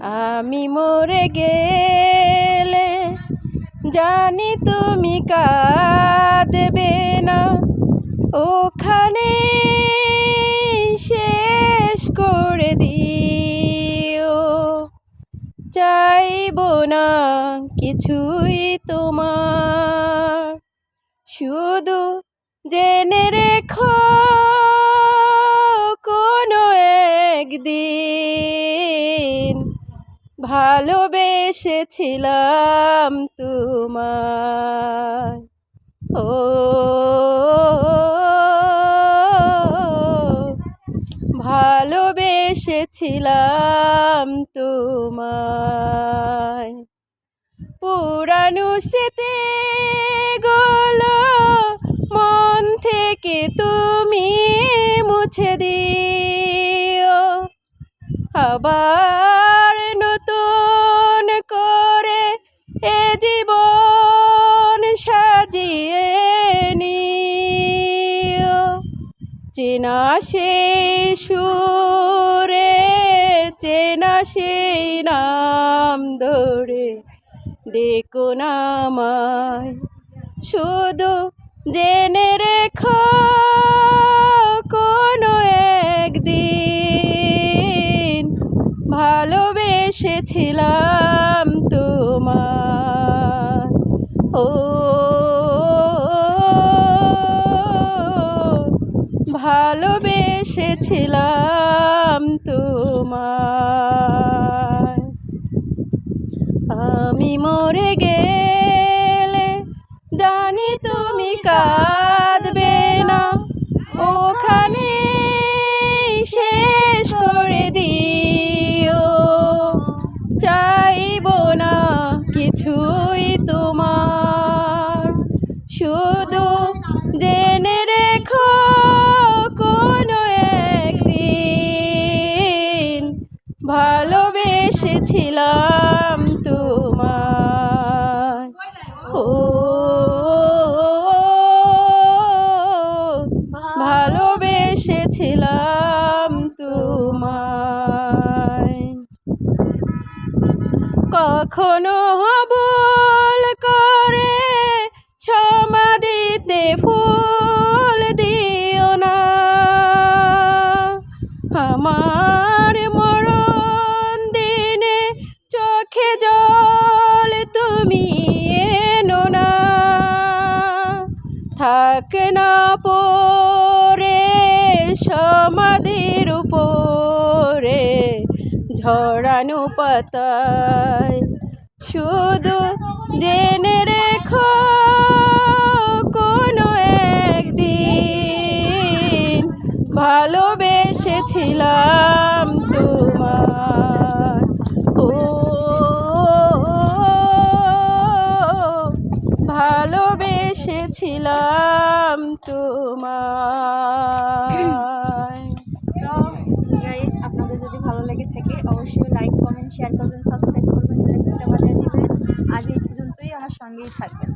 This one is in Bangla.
আমি মরে গেলে জানি তুমি কাঁদবে না, ওখানে শেষ করে দিও। চাইব না কিছুই তোমার, শুধু জেনে রেখো কোনো একদিন ভালোবেসেছিলাম তোমায়। ও ভালোবেসেছিলাম তোমায়। পুরানো স্মৃতিগুলো মন থেকে তুমি মুছে দিও, আবার নতুন করে এ জীবন সাজিয়ে নিও। চেনা সেই সুরে, চেনা সেই নাম ধরে ডেকো না আমায়, শুধু জেনে রেখো কোনো একদিন ভালোবেসেছিলাম তোমায়। ও ভালোবেসেছিলাম তোমায়। আমি মরে গেলে জানি তুমি কাঁদবে না, ওখানে শেষ করে দিও। চাইব না কিছুই তোমার, শুধু জেনে রেখো কোনো একদিন ভালোবেসেছিলাম তোমায়। ও ভালোবেসেছিলাম তোমায়। কখনো ভুল করে সমাধিতে ফুল দিও না, আমার মরণ দিনে চোখে জল তুমি এনো না। থাক না পড়ে সমাধির উপরে ঝরানো পাতায়, শুধু জেনে রেখো কোনো একদিন ভালোবেসেছিলাম তোমায়। ও ভালোবেসেছিলাম তোমায়। তো গাইস, আপনাদের যদি ভালো লেগে থাকে অবশ্যই লাইক, কমেন্ট, শেয়ার করবেন, সাবস্ক্রাইব করবেন, বেল আইকনটা বাজিয়ে দিবেন। আজ এই পর্যন্তই, আমার সঙ্গেই থাকবেন।